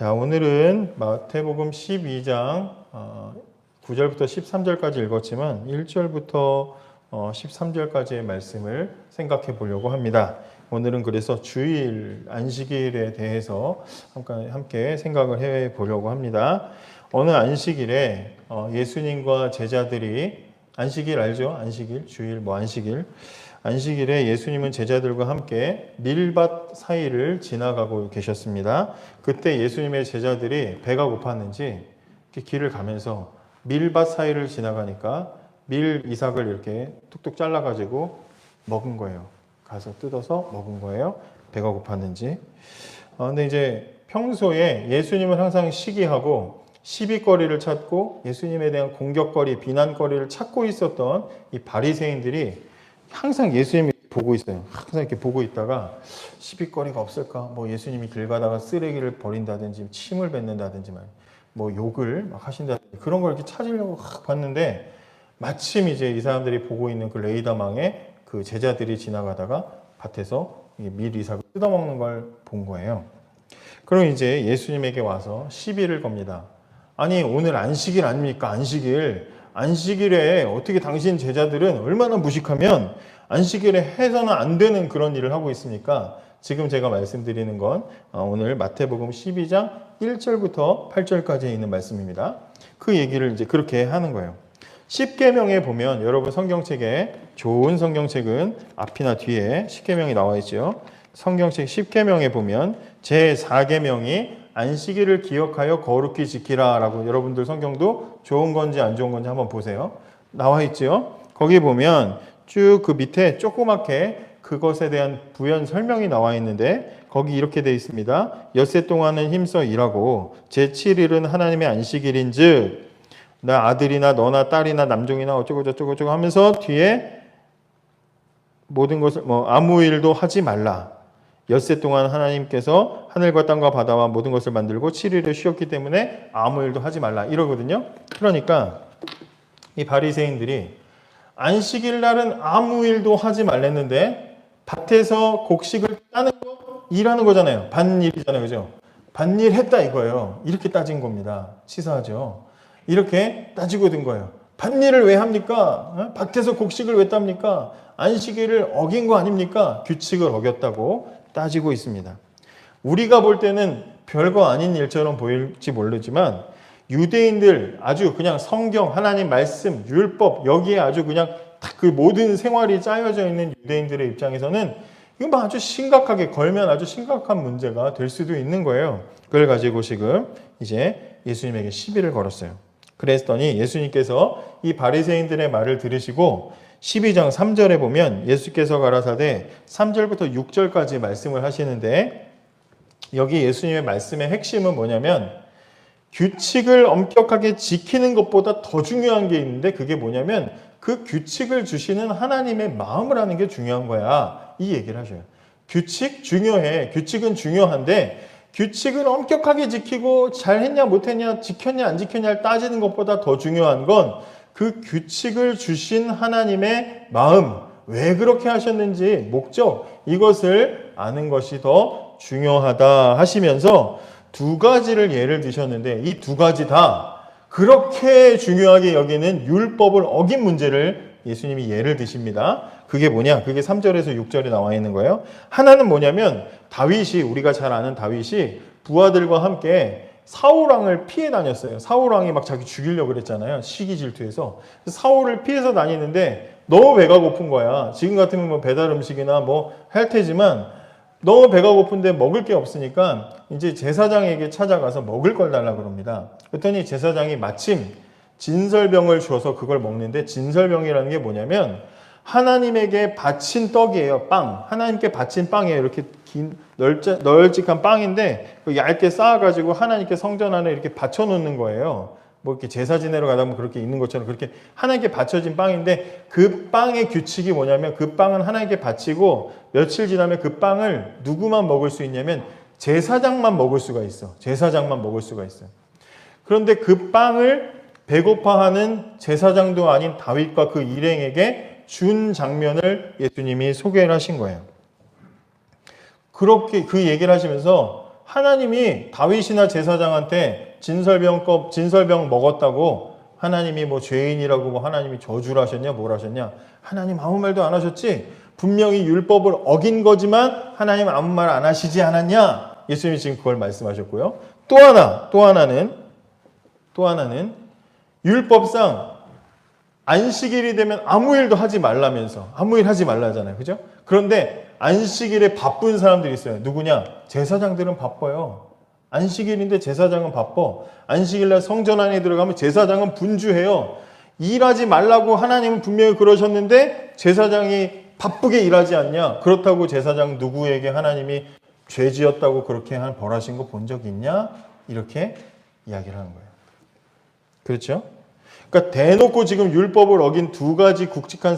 자, 오늘은 마태복음 12장 9절부터 13절까지 읽었지만 1절부터 13절까지의 말씀을 생각해 보려고 합니다. 오늘은 그래서 주일, 안식일에 대해서 함께 생각을 해 보려고 합니다. 어느 안식일에 예수님과 제자들이, 안식일 알죠? 안식일, 주일, 안식일에 예수님은 제자들과 함께 밀밭 사이를 지나가고 계셨습니다. 그때 예수님의 제자들이 배가 고팠는지 길을 가면서 밀밭 사이를 지나가니까 밀 이삭을 이렇게 뚝뚝 잘라가지고 먹은 거예요. 가서 뜯어서 먹은 거예요. 배가 고팠는지. 근데 이제 평소에 예수님은 항상 시기하고 시비거리를 찾고 예수님에 대한 공격거리, 비난거리를 찾고 있었던 이 바리새인들이 항상 예수님이 보고 있어요. 항상 이렇게 보고 있다가 시비거리가 없을까? 뭐 예수님이 길 가다가 쓰레기를 버린다든지 침을 뱉는다든지 뭐 욕을 막 하신다든지 그런 걸 이렇게 찾으려고 봤는데 마침 이제 이 사람들이 보고 있는 그 레이더망에 그 제자들이 지나가다가 밭에서 밀 이삭을 뜯어먹는 걸 본 거예요. 그럼 이제 예수님에게 와서 시비를 겁니다. 아니 오늘 안식일 아닙니까? 안식일에 어떻게 당신 제자들은 얼마나 무식하면 안식일에 해서는 안 되는 그런 일을 하고 있습니까? 지금 제가 말씀드리는 건 오늘 마태복음 12장 1절부터 8절까지 있는 말씀입니다. 그 얘기를 이제 그렇게 하는 거예요. 10계명에 보면 여러분 성경책에 좋은 성경책은 앞이나 뒤에 10계명이 나와 있죠. 성경책 10계명에 보면 제4계명이 안식일을 기억하여 거룩히 지키라 라고 여러분들 성경도 좋은 건지 안 좋은 건지 한번 보세요. 나와 있죠. 거기 보면 쭉 그 밑에 조그맣게 그것에 대한 부연 설명이 나와 있는데 거기 이렇게 되어 있습니다. 엿새 동안은 힘써 일하고 제7일은 하나님의 안식일인즉 나 아들이나 너나 딸이나 남종이나 어쩌고 저쩌고 하면서 뒤에 모든 것을 아무 일도 하지 말라. 엿새 동안 하나님께서 하늘과 땅과 바다와 모든 것을 만들고 7일을 쉬었기 때문에 아무 일도 하지 말라 이러거든요. 그러니까 이 바리새인들이 안식일 날은 아무 일도 하지 말랬는데 밭에서 곡식을 따는 거 일하는 거잖아요. 밭일이잖아요. 그죠? 밭일 했다 이거예요. 이렇게 따진 겁니다. 치사하죠. 이렇게 따지고 든 거예요. 밭일을 왜 합니까? 밭에서 곡식을 왜 땁니까? 안식일을 어긴 거 아닙니까? 규칙을 어겼다고 따지고 있습니다. 우리가 볼 때는 별거 아닌 일처럼 보일지 모르지만 유대인들 아주 그냥 성경, 하나님 말씀, 율법 여기에 아주 그냥 그 모든 생활이 짜여져 있는 유대인들의 입장에서는 이건 아주 심각하게 걸면 아주 심각한 문제가 될 수도 있는 거예요. 그걸 가지고 지금 이제 예수님에게 시비를 걸었어요. 그랬더니 예수님께서 이 바리새인들의 말을 들으시고 12장 3절에 보면 예수께서 가라사대 3절부터 6절까지 말씀을 하시는데 여기 예수님의 말씀의 핵심은 뭐냐면 규칙을 엄격하게 지키는 것보다 더 중요한 게 있는데 그게 뭐냐면 그 규칙을 주시는 하나님의 마음을 하는 게 중요한 거야. 이 얘기를 하셔요. 규칙 중요해. 규칙은 중요한데 규칙을 엄격하게 지키고 잘했냐 못했냐 지켰냐 안 지켰냐를 따지는 것보다 더 중요한 건 그 규칙을 주신 하나님의 마음, 왜 그렇게 하셨는지 목적 이것을 아는 것이 더 중요하다 하시면서 두 가지를 예를 드셨는데 이 두 가지 다 그렇게 중요하게 여기는 율법을 어긴 문제를 예수님이 예를 드십니다. 그게 뭐냐? 그게 3절에서 6절에 나와 있는 거예요. 하나는 뭐냐면 다윗이 우리가 잘 아는 다윗이 부하들과 함께 사울왕을 피해 다녔어요. 사울왕이 막 자기 죽이려고 그랬잖아요. 시기 질투해서. 사울을 피해서 다니는데 너무 배가 고픈 거야. 지금 같으면 뭐 배달 음식이나 뭐 할 테지만 너무 배가 고픈데 먹을 게 없으니까 이제 제사장에게 찾아가서 먹을 걸 달라고 그럽니다. 그랬더니 제사장이 마침 진설병을 주어서 그걸 먹는데 진설병이라는 게 뭐냐면 하나님에게 바친 떡이에요. 빵. 하나님께 바친 빵이에요. 이렇게 긴 널찍한 빵인데 얇게 쌓아가지고 하나님께 성전 안에 이렇게 받쳐놓는 거예요. 뭐 이렇게 제사 지내러 가다 보면 그렇게 있는 것처럼 그렇게 하나님께 바쳐진 빵인데 그 빵의 규칙이 뭐냐면 그 빵은 하나님께 바치고 며칠 지나면 그 빵을 누구만 먹을 수 있냐면 제사장만 먹을 수가 있어. 제사장만 먹을 수가 있어요. 그런데 그 빵을 배고파하는 제사장도 아닌 다윗과 그 일행에게 준 장면을 예수님이 소개를 하신 거예요. 그렇게 그 얘기를 하시면서 하나님이 다윗이나 제사장한테 진설병 먹었다고 하나님이 뭐 죄인이라고 뭐 하나님이 저주를 하셨냐 뭘 하셨냐? 하나님 아무 말도 안 하셨지. 분명히 율법을 어긴 거지만 하나님 아무 말 안 하시지 않았냐? 예수님이 지금 그걸 말씀하셨고요. 또 하나는 율법상 안식일이 되면 아무 일도 하지 말라면서 아무 일 하지 말라잖아요. 그죠? 그런데 안식일에 바쁜 사람들이 있어요. 누구냐? 제사장들은 바빠요. 안식일인데 제사장은 바빠. 안식일날 성전 안에 들어가면 제사장은 분주해요. 일하지 말라고 하나님은 분명히 그러셨는데 제사장이 바쁘게 일하지 않냐? 그렇다고 제사장 누구에게 하나님이 죄 지었다고 그렇게 벌하신 거 본 적 있냐? 이렇게 이야기를 하는 거예요. 그렇죠? 그러니까 대놓고 지금 율법을 어긴 두 가지 굵직한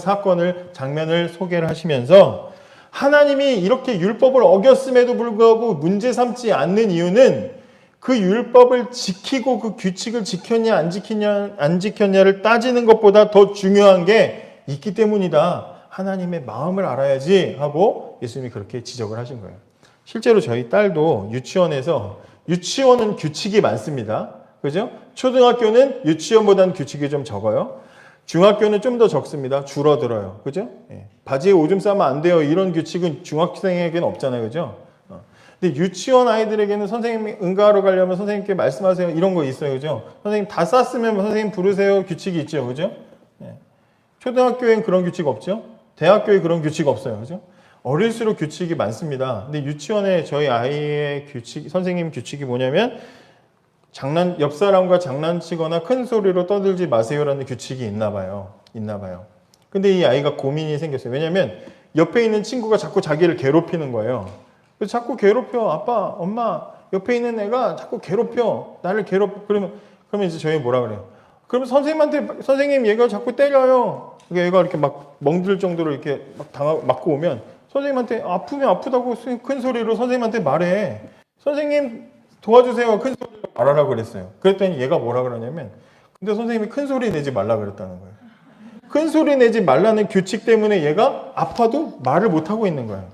장면을 소개를 하시면서 하나님이 이렇게 율법을 어겼음에도 불구하고 문제 삼지 않는 이유는 그 율법을 지키고 그 규칙을 지켰냐 안 지켰냐를 따지는 것보다 더 중요한 게 있기 때문이다. 하나님의 마음을 알아야지 하고 예수님이 그렇게 지적을 하신 거예요. 실제로 저희 딸도 유치원은 규칙이 많습니다. 그죠? 초등학교는 유치원보다는 규칙이 좀 적어요. 중학교는 좀 더 적습니다. 줄어들어요. 그죠? 예. 바지에 오줌 싸면 안 돼요. 이런 규칙은 중학생에게는 없잖아요. 그죠? 근데 유치원 아이들에게는 선생님이 응가하러 가려면 선생님께 말씀하세요. 이런 거 있어요. 그죠? 선생님 다 쌌으면 선생님 부르세요. 규칙이 있죠. 그죠? 예. 초등학교엔 그런 규칙 없죠? 대학교에 그런 규칙 없어요. 그죠? 어릴수록 규칙이 많습니다. 근데 유치원에 저희 아이의 선생님 규칙이 뭐냐면 옆 사람과 장난치거나 큰 소리로 떠들지 마세요라는 규칙이 있나 봐요. 근데 이 아이가 고민이 생겼어요. 왜냐면 옆에 있는 친구가 자꾸 자기를 괴롭히는 거예요. 그래서 자꾸 괴롭혀. 아빠, 엄마, 옆에 있는 애가 자꾸 괴롭혀. 나를 그러면 이제 저희 뭐라 그래요? 그러면 선생님 얘가 자꾸 때려요. 얘가 이렇게 막 멍들 정도로 이렇게 맞고 오면 선생님한테 아프면 아프다고 큰 소리로 선생님한테 말해. 선생님 도와주세요. 큰 소리로 말하라고 그랬어요. 그랬더니 얘가 뭐라 그러냐면 근데 선생님이 큰 소리 내지 말라 그랬다는 거예요. 큰 소리 내지 말라는 규칙 때문에 얘가 아파도 말을 못하고 있는 거예요.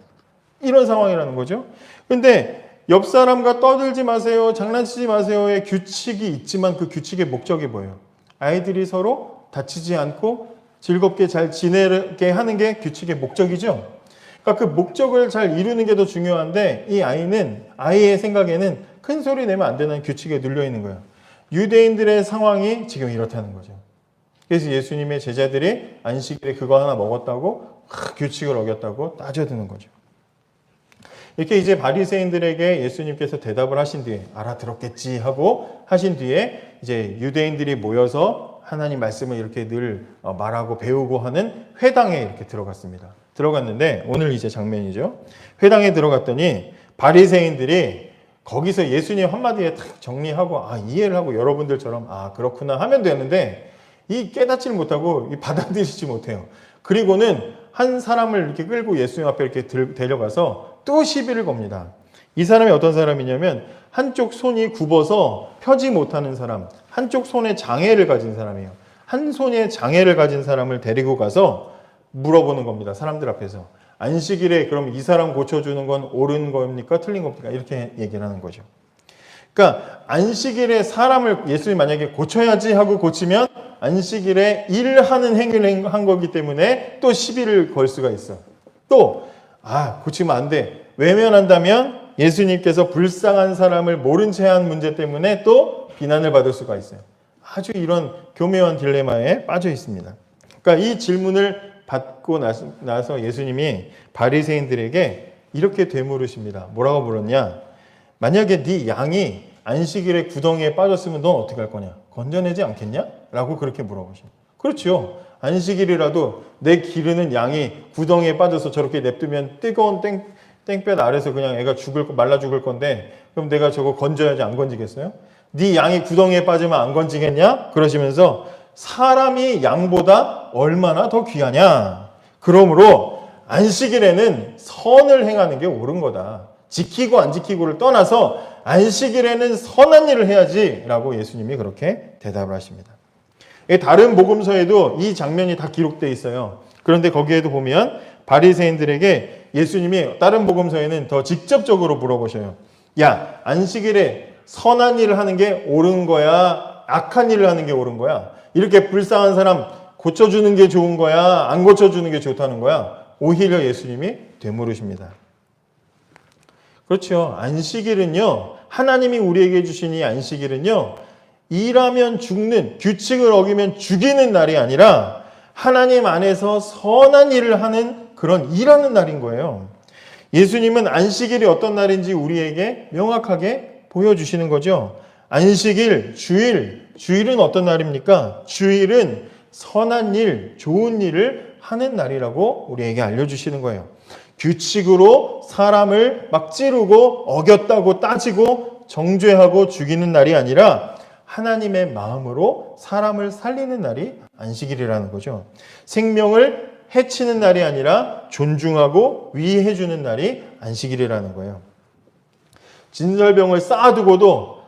이런 상황이라는 거죠. 근데 옆 사람과 떠들지 마세요. 장난치지 마세요의 규칙이 있지만 그 규칙의 목적이 뭐예요? 아이들이 서로 다치지 않고 즐겁게 잘 지내게 하는 게 규칙의 목적이죠. 그러니까 그 목적을 잘 이루는 게 더 중요한데 이 아이의 생각에는 큰 소리 내면 안 되는 규칙에 눌려 있는 거예요. 유대인들의 상황이 지금 이렇다는 거죠. 그래서 예수님의 제자들이 안식일에 그거 하나 먹었다고 규칙을 어겼다고 따져드는 거죠. 이렇게 이제 바리새인들에게 예수님께서 대답을 하신 뒤에 알아들었겠지 하고 하신 뒤에 이제 유대인들이 모여서 하나님 말씀을 이렇게 늘 말하고 배우고 하는 회당에 이렇게 들어갔는데 오늘 이제 장면이죠. 회당에 들어갔더니 바리새인들이 거기서 예수님 한마디에 딱 정리하고 이해를 하고 여러분들처럼 그렇구나 하면 되는데 이 깨닫지를 못하고 받아들이지 못해요. 그리고는 한 사람을 이렇게 끌고 예수님 앞에 이렇게 데려가서 또 시비를 겁니다. 이 사람이 어떤 사람이냐면 한쪽 손이 굽어서 펴지 못하는 사람, 한쪽 손에 장애를 가진 사람이에요. 한 손에 장애를 가진 사람을 데리고 가서 물어보는 겁니다. 사람들 앞에서. 안식일에 그럼 이 사람 고쳐주는 건 옳은 겁니까? 틀린 겁니까? 이렇게 얘기를 하는 거죠. 그러니까 안식일에 사람을 예수님이 만약에 고쳐야지 하고 고치면 안식일에 일하는 행위를 한 거기 때문에 또 시비를 걸 수가 있어. 또 고치면 안 돼. 외면한다면 예수님께서 불쌍한 사람을 모른 채 한 문제 때문에 또 비난을 받을 수가 있어요. 아주 이런 교묘한 딜레마에 빠져 있습니다. 그러니까 이 질문을 받고 나서 예수님이 바리새인들에게 이렇게 되물으십니다. 뭐라고 물었냐? 만약에 네 양이 안식일에 구덩이에 빠졌으면 넌 어떻게 할 거냐? 건져내지 않겠냐? 라고 그렇게 물어보십니다. 그렇죠. 안식일이라도 내 기르는 양이 구덩이에 빠져서 저렇게 냅두면 뜨거운 땡볕 아래서 그냥 애가 말라 죽을 건데 그럼 내가 저거 건져야지 안 건지겠어요? 네 양이 구덩이에 빠지면 안 건지겠냐? 그러시면서 사람이 양보다 얼마나 더 귀하냐? 그러므로 안식일에는 선을 행하는 게 옳은 거다. 지키고 안 지키고를 떠나서 안식일에는 선한 일을 해야지 라고 예수님이 그렇게 대답을 하십니다. 다른 복음서에도 이 장면이 다 기록되어 있어요. 그런데 거기에도 보면 바리새인들에게 예수님이 다른 복음서에는 더 직접적으로 물어보셔요. 야, 안식일에 선한 일을 하는 게 옳은 거야? 악한 일을 하는 게 옳은 거야? 이렇게 불쌍한 사람 고쳐주는 게 좋은 거야? 안 고쳐주는 게 좋다는 거야? 오히려 예수님이 되물으십니다. 그렇죠. 안식일은요, 하나님이 우리에게 주신 이 안식일은요, 일하면 죽는, 규칙을 어기면 죽이는 날이 아니라 하나님 안에서 선한 일을 하는 그런 일하는 날인 거예요. 예수님은 안식일이 어떤 날인지 우리에게 명확하게 보여주시는 거죠. 안식일, 주일은 어떤 날입니까? 주일은 선한 일, 좋은 일을 하는 날이라고 우리에게 알려주시는 거예요. 규칙으로 사람을 막 찌르고 어겼다고 따지고 정죄하고 죽이는 날이 아니라 하나님의 마음으로 사람을 살리는 날이 안식일이라는 거죠. 생명을 해치는 날이 아니라 존중하고 위해주는 날이 안식일이라는 거예요. 진설병을 쌓아두고도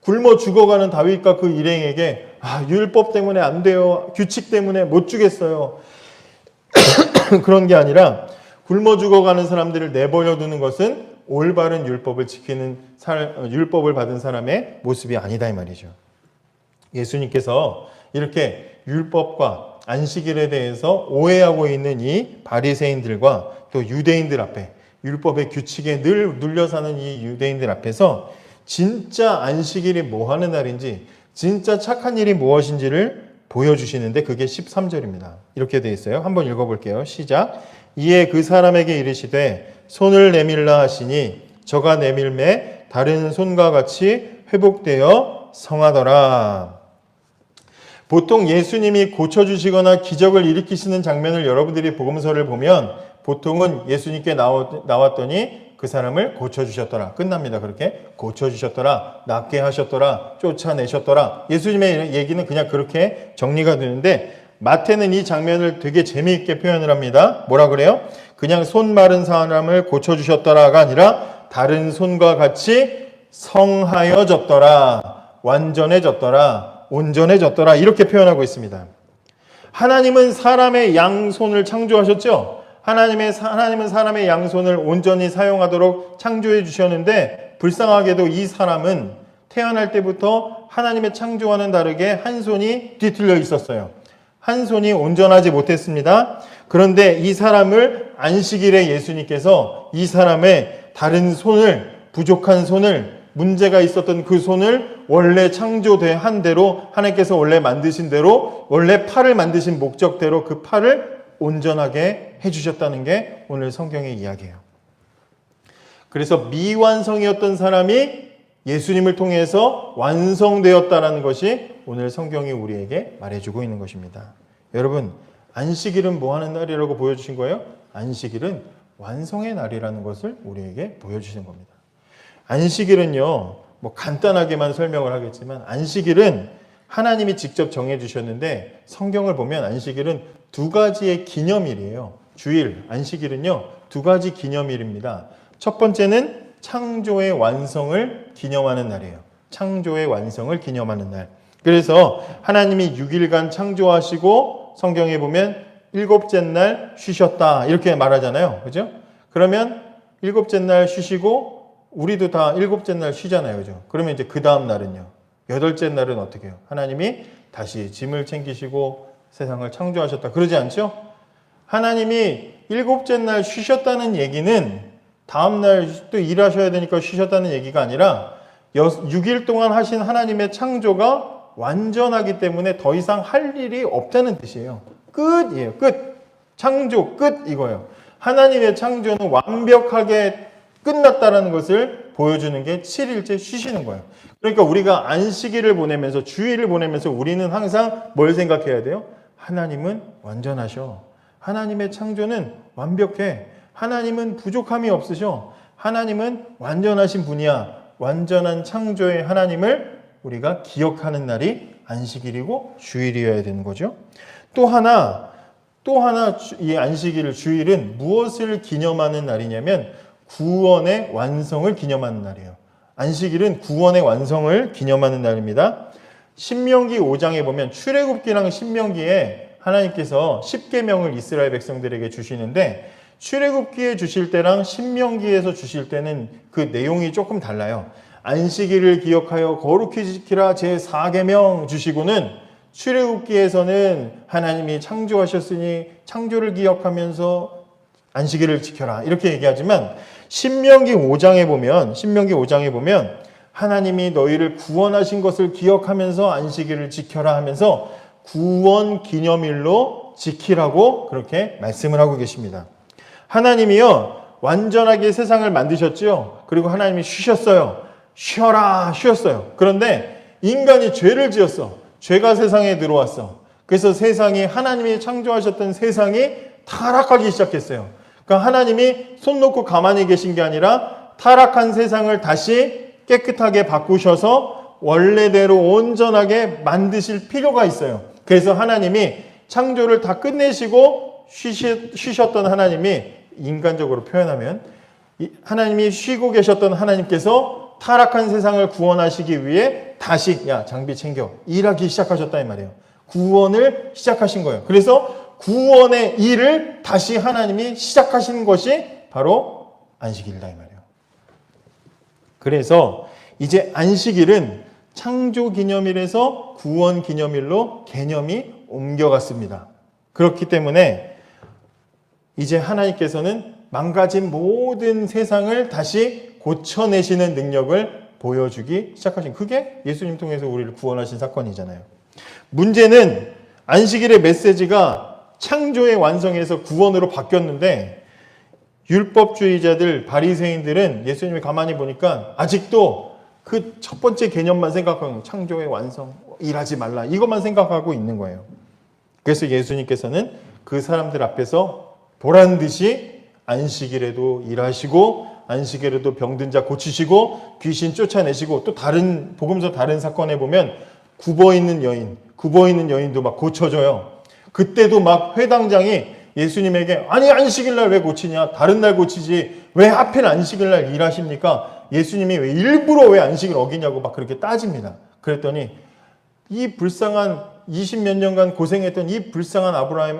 굶어 죽어가는 다윗과 그 일행에게 율법 때문에 안 돼요. 규칙 때문에 못 주겠어요. 그런 게 아니라 굶어 죽어가는 사람들을 내버려 두는 것은 올바른 율법을 지키는 율법을 받은 사람의 모습이 아니다 이 말이죠. 예수님께서 이렇게 율법과 안식일에 대해서 오해하고 있는 이 바리새인들과 또 유대인들 앞에 율법의 규칙에 늘 눌려 사는 이 유대인들 앞에서 진짜 안식일이 뭐 하는 날인지 진짜 착한 일이 무엇인지를 보여주시는데 그게 13절입니다. 이렇게 되어 있어요. 한번 읽어볼게요. 시작. 이에 그 사람에게 이르시되 손을 내밀라 하시니 저가 내밀매 다른 손과 같이 회복되어 성하더라. 보통 예수님이 고쳐주시거나 기적을 일으키시는 장면을 여러분들이 복음서를 보면 보통은 예수님께 나왔더니 그 사람을 고쳐주셨더라. 끝납니다. 그렇게 고쳐주셨더라. 낫게 하셨더라. 쫓아내셨더라. 예수님의 얘기는 그냥 그렇게 정리가 되는데 마태는 이 장면을 되게 재미있게 표현을 합니다. 뭐라 그래요? 그냥 손 마른 사람을 고쳐주셨더라가 아니라 다른 손과 같이 성하여졌더라. 완전해졌더라. 온전해졌더라. 이렇게 표현하고 있습니다. 하나님은 사람의 양손을 창조하셨죠? 하나님은 사람의 양손을 온전히 사용하도록 창조해 주셨는데 불쌍하게도 이 사람은 태어날 때부터 하나님의 창조와는 다르게 한 손이 뒤틀려 있었어요. 한 손이 온전하지 못했습니다. 그런데 이 사람을 안식일에 예수님께서 이 사람의 다른 손을, 부족한 손을, 문제가 있었던 그 손을 원래 창조한 대로 하나님께서 원래 만드신 대로 원래 팔을 만드신 목적대로 그 팔을 온전하게 해주셨다는 게 오늘 성경의 이야기예요. 그래서 미완성이었던 사람이 예수님을 통해서 완성되었다는 것이 오늘 성경이 우리에게 말해주고 있는 것입니다. 여러분, 안식일은 뭐 하는 날이라고 보여주신 거예요? 안식일은 완성의 날이라는 것을 우리에게 보여주신 겁니다. 안식일은요, 뭐 간단하게만 설명을 하겠지만 안식일은 하나님이 직접 정해주셨는데 성경을 보면 안식일은 두 가지의 기념일이에요. 주일, 안식일은요, 두 가지 기념일입니다. 첫 번째는 창조의 완성을 기념하는 날이에요. 창조의 완성을 기념하는 날. 그래서 하나님이 6일간 창조하시고 성경에 보면 일곱째 날 쉬셨다 이렇게 말하잖아요. 그죠? 그러면 일곱째 날 쉬시고 우리도 다 일곱째 날 쉬잖아요. 그죠? 그러면 이제 그 다음 날은요. 여덟째 날은 어떻게 해요? 하나님이 다시 짐을 챙기시고 세상을 창조하셨다. 그러지 않죠? 하나님이 일곱째 날 쉬셨다는 얘기는 다음 날 또 일하셔야 되니까 쉬셨다는 얘기가 아니라 6일 동안 하신 하나님의 창조가 완전하기 때문에 더 이상 할 일이 없다는 뜻이에요. 끝이에요. 끝. 창조 끝 이거예요. 하나님의 창조는 완벽하게 끝났다는 것을 보여주는 게 7일째 쉬시는 거예요. 그러니까 우리가 안식일을 보내면서 주일을 보내면서 우리는 항상 뭘 생각해야 돼요? 하나님은 완전하셔. 하나님의 창조는 완벽해. 하나님은 부족함이 없으셔. 하나님은 완전하신 분이야. 완전한 창조의 하나님을 우리가 기억하는 날이 안식일이고 주일이어야 되는 거죠. 또 하나 이 안식일 주일은 무엇을 기념하는 날이냐면 구원의 완성을 기념하는 날이에요. 안식일은 구원의 완성을 기념하는 날입니다. 신명기 5장에 보면 출애굽기랑 신명기에 하나님께서 10계명을 이스라엘 백성들에게 주시는데 출애굽기에 주실 때랑 신명기에서 주실 때는 그 내용이 조금 달라요. 안식일을 기억하여 거룩히 지키라 제4계명 주시고는 출애굽기에서는 하나님이 창조하셨으니 창조를 기억하면서 안식일을 지켜라 이렇게 얘기하지만 신명기 5장에 보면 하나님이 너희를 구원하신 것을 기억하면서 안식일을 지켜라 하면서 구원 기념일로 지키라고 그렇게 말씀을 하고 계십니다. 하나님이요 완전하게 세상을 만드셨죠. 그리고 하나님이 쉬셨어요. 쉬었어요. 그런데 인간이 죄를 지었어. 죄가 세상에 들어왔어. 그래서 세상이 하나님이 창조하셨던 세상이 타락하기 시작했어요. 그러니까 하나님이 손 놓고 가만히 계신 게 아니라 타락한 세상을 다시 깨끗하게 바꾸셔서 원래대로 온전하게 만드실 필요가 있어요. 그래서 하나님이 창조를 다 끝내시고 쉬셨던 하나님이 인간적으로 표현하면 하나님이 쉬고 계셨던 하나님께서 타락한 세상을 구원하시기 위해 다시 장비 챙겨 일하기 시작하셨다 이 말이에요. 구원을 시작하신 거예요. 그래서 구원의 일을 다시 하나님이 시작하신 것이 바로 안식일이다 이 말이에요. 그래서 이제 안식일은 창조기념일에서 구원기념일로 개념이 옮겨갔습니다. 그렇기 때문에 이제 하나님께서는 망가진 모든 세상을 다시 고쳐내시는 능력을 보여주기 시작하신, 그게 예수님 통해서 우리를 구원하신 사건이잖아요. 문제는 안식일의 메시지가 창조의 완성에서 구원으로 바뀌었는데 율법주의자들, 바리새인들은 예수님이 가만히 보니까 아직도 그 첫 번째 개념만 생각하고 창조의 완성, 일하지 말라 이것만 생각하고 있는 거예요. 그래서 예수님께서는 그 사람들 앞에서 보란 듯이 안식일에도 일하시고 안식일에도 병든 자 고치시고 귀신 쫓아내시고 또 다른 복음서 다른 사건에 보면 굽어 있는 여인도 막 고쳐줘요. 그때도 막 회당장이 예수님에게 아니 안식일날 왜 고치냐? 다른 날 고치지 왜 하필 안식일날 일하십니까? 예수님이 왜 일부러 왜 안식일 어기냐고 막 그렇게 따집니다. 그랬더니 이 불쌍한 20몇 년간 고생했던 이 불쌍한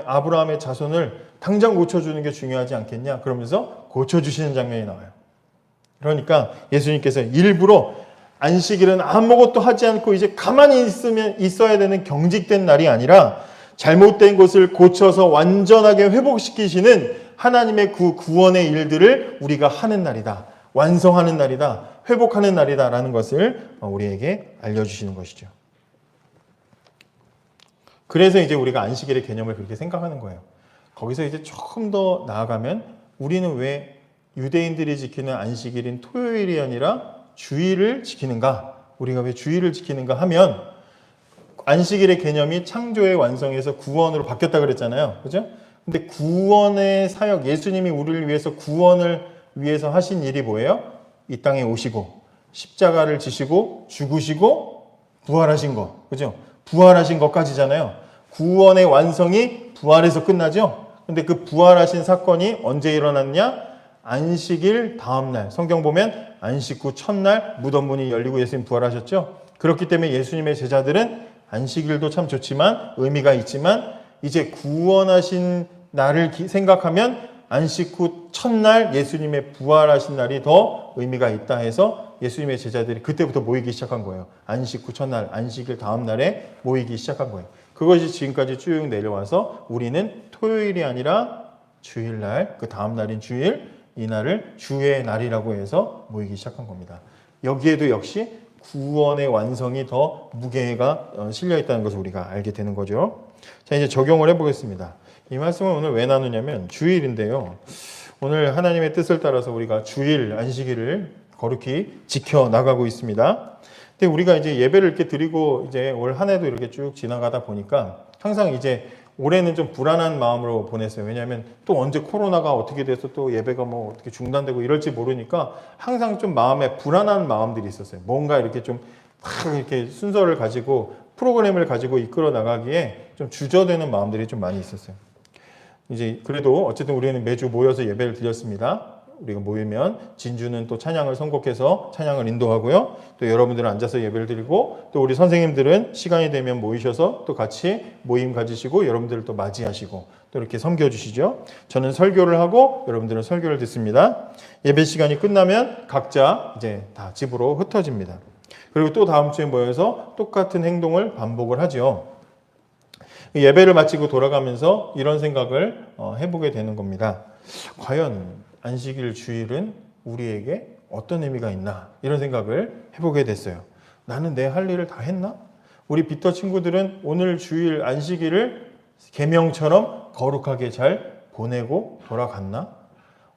아브라함의 자손을 당장 고쳐주는 게 중요하지 않겠냐? 그러면서 고쳐주시는 장면이 나와요. 그러니까 예수님께서 일부러 안식일은 아무것도 하지 않고 이제 가만히 있어야 되는 경직된 날이 아니라 잘못된 것을 고쳐서 완전하게 회복시키시는 하나님의 그 구원의 일들을 우리가 하는 날이다. 완성하는 날이다. 회복하는 날이다라는 것을 우리에게 알려주시는 것이죠. 그래서 이제 우리가 안식일의 개념을 그렇게 생각하는 거예요. 거기서 이제 조금 더 나아가면 우리는 왜 유대인들이 지키는 안식일인 토요일이 아니라 주일을 지키는가? 우리가 왜 주일을 지키는가 하면 안식일의 개념이 창조의 완성에서 구원으로 바뀌었다 그랬잖아요. 그죠? 근데 구원의 사역, 예수님이 우리를 위해서 구원을 위해서 하신 일이 뭐예요? 이 땅에 오시고 십자가를 지시고 죽으시고 부활하신 것. 그죠? 부활하신 것까지잖아요. 구원의 완성이 부활에서 끝나죠? 근데 그 부활하신 사건이 언제 일어났냐? 안식일 다음날. 성경 보면 안식 후 첫날 무덤 문이 열리고 예수님 부활하셨죠? 그렇기 때문에 예수님의 제자들은 안식일도 참 좋지만 의미가 있지만 이제 구원하신 날을 생각하면 안식 후 첫날 예수님의 부활하신 날이 더 의미가 있다 해서 예수님의 제자들이 그때부터 모이기 시작한 거예요. 안식 후 첫날, 안식일 다음 날에 모이기 시작한 거예요. 그것이 지금까지 쭉 내려와서 우리는 토요일이 아니라 주일날, 그 다음 날인 주일, 이 날을 주의 날이라고 해서 모이기 시작한 겁니다. 여기에도 역시 구원의 완성이 더 무게가 실려 있다는 것을 우리가 알게 되는 거죠. 자, 이제 적용을 해보겠습니다. 이 말씀을 오늘 왜 나누냐면 주일인데요. 오늘 하나님의 뜻을 따라서 우리가 주일, 안식일을 거룩히 지켜 나가고 있습니다. 근데 우리가 이제 예배를 이렇게 드리고 이제 올 한 해도 이렇게 쭉 지나가다 보니까 항상 이제 올해는 좀 불안한 마음으로 보냈어요. 왜냐하면 또 언제 코로나가 어떻게 돼서 또 예배가 뭐 어떻게 중단되고 이럴지 모르니까 항상 좀 마음에 불안한 마음들이 있었어요. 뭔가 이렇게 좀 막 이렇게 순서를 가지고 프로그램을 가지고 이끌어 나가기에 좀 주저되는 마음들이 좀 많이 있었어요. 이제 그래도 어쨌든 우리는 매주 모여서 예배를 드렸습니다. 우리가 모이면 진주는 또 찬양을 선곡해서 찬양을 인도하고요. 또 여러분들은 앉아서 예배를 드리고 또 우리 선생님들은 시간이 되면 모이셔서 또 같이 모임 가지시고 여러분들을 또 맞이하시고 또 이렇게 섬겨주시죠. 저는 설교를 하고 여러분들은 설교를 듣습니다. 예배 시간이 끝나면 각자 이제 다 집으로 흩어집니다. 그리고 또 다음 주에 모여서 똑같은 행동을 반복을 하죠. 예배를 마치고 돌아가면서 이런 생각을 해보게 되는 겁니다. 과연 안식일 주일은 우리에게 어떤 의미가 있나 이런 생각을 해보게 됐어요. 나는 내 할 일을 다 했나? 우리 비터 친구들은 오늘 주일 안식일을 계명처럼 거룩하게 잘 보내고 돌아갔나?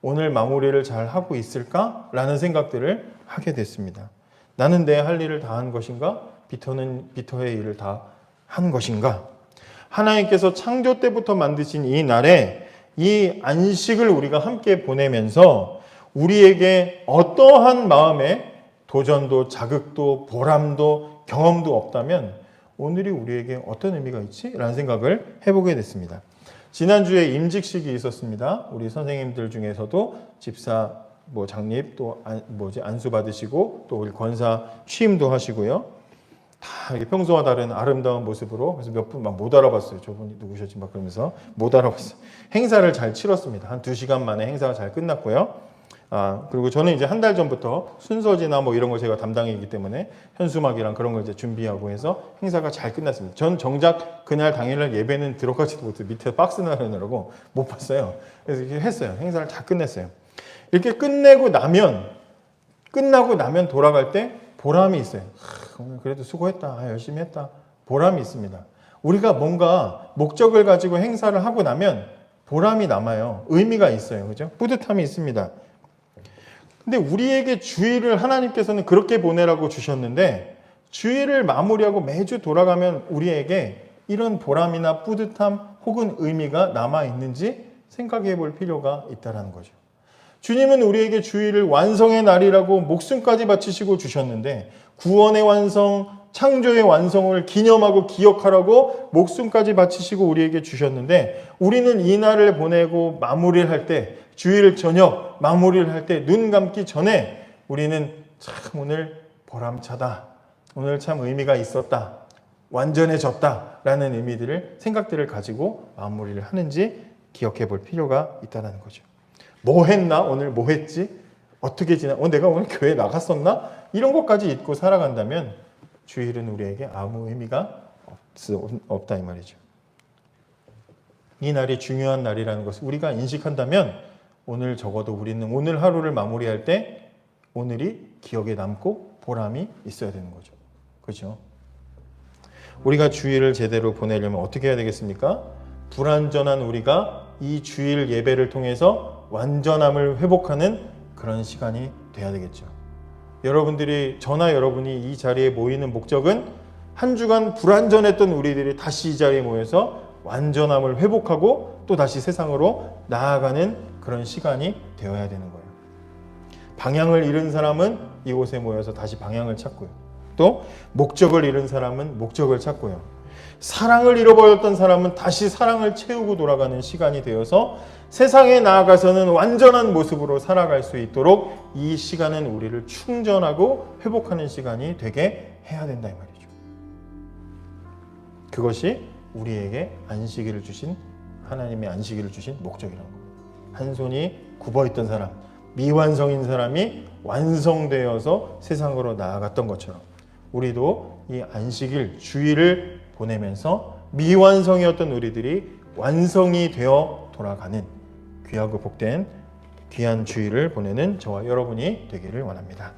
오늘 마무리를 잘 하고 있을까? 라는 생각들을 하게 됐습니다. 나는 내 할 일을 다 한 것인가? 비터는 비터의 일을 다 한 것인가? 하나님께서 창조 때부터 만드신 이 날에 이 안식을 우리가 함께 보내면서 우리에게 어떠한 마음의 도전도 자극도 보람도 경험도 없다면 오늘이 우리에게 어떤 의미가 있지? 라는 생각을 해보게 됐습니다. 지난주에 임직식이 있었습니다. 우리 선생님들 중에서도 집사 장립 또 안수 받으시고 또 우리 권사 취임도 하시고요. 다 이렇게 평소와 다른 아름다운 모습으로 그래서 몇 분 막 못 알아봤어요. 저분이 누구셨지 막 그러면서 못 알아봤어요. 행사를 잘 치렀습니다. 한 2시간 만에 행사가 잘 끝났고요. 그리고 저는 이제 한 달 전부터 순서지나 이런 걸 제가 담당이기 때문에 현수막이랑 그런 걸 이제 준비하고 해서 행사가 잘 끝났습니다. 전 정작 그날 당일날 예배는 들어가지도 못해요. 밑에 박스 나르느라고 못 봤어요. 그래서 이렇게 했어요. 행사를 다 끝냈어요. 이렇게 끝나고 나면 돌아갈 때 보람이 있어요. 오늘 그래도 수고했다. 열심히 했다. 보람이 있습니다. 우리가 뭔가 목적을 가지고 행사를 하고 나면 보람이 남아요. 의미가 있어요. 그죠? 뿌듯함이 있습니다. 근데 우리에게 주일을 하나님께서는 그렇게 보내라고 주셨는데 주일을 마무리하고 매주 돌아가면 우리에게 이런 보람이나 뿌듯함 혹은 의미가 남아있는지 생각해 볼 필요가 있다는 거죠. 주님은 우리에게 주일을 완성의 날이라고 목숨까지 바치시고 주셨는데 구원의 완성, 창조의 완성을 기념하고 기억하라고 목숨까지 바치시고 우리에게 주셨는데 우리는 이 날을 보내고 마무리를 할 때 주일 저녁 마무리를 할 때 눈 감기 전에 우리는 참 오늘 보람차다. 오늘 참 의미가 있었다. 완전해졌다. 라는 생각들을 가지고 마무리를 하는지 기억해 볼 필요가 있다는 거죠. 뭐 했나? 오늘 뭐 했지? 어떻게 내가 오늘 교회 나갔었나? 이런 것까지 잊고 살아간다면 주일은 우리에게 아무 의미가 없다 이 말이죠. 이 날이 중요한 날이라는 것을 우리가 인식한다면 오늘 적어도 우리는 오늘 하루를 마무리할 때 오늘이 기억에 남고 보람이 있어야 되는 거죠. 그렇죠? 우리가 주일을 제대로 보내려면 어떻게 해야 되겠습니까? 불완전한 우리가 이 주일 예배를 통해서 완전함을 회복하는 그런 시간이 돼야 되겠죠. 저나 여러분이 이 자리에 모이는 목적은 한 주간 불완전했던 우리들이 다시 이 자리에 모여서 완전함을 회복하고 또 다시 세상으로 나아가는 그런 시간이 되어야 되는 거예요. 방향을 잃은 사람은 이곳에 모여서 다시 방향을 찾고요. 또 목적을 잃은 사람은 목적을 찾고요. 사랑을 잃어버렸던 사람은 다시 사랑을 채우고 돌아가는 시간이 되어서 세상에 나아가서는 완전한 모습으로 살아갈 수 있도록 이 시간은 우리를 충전하고 회복하는 시간이 되게 해야 된다 이 말이죠. 그것이 우리에게 안식일을 주신 하나님의 안식일을 주신 목적이라는 겁니다. 한 손이 굽어있던 사람, 미완성인 사람이 완성되어서 세상으로 나아갔던 것처럼 우리도 이 안식일 주일을 보내면서 미완성이었던 우리들이 완성이 되어 돌아가는 귀하고 복된 귀한 주일을 보내는 저와 여러분이 되기를 원합니다.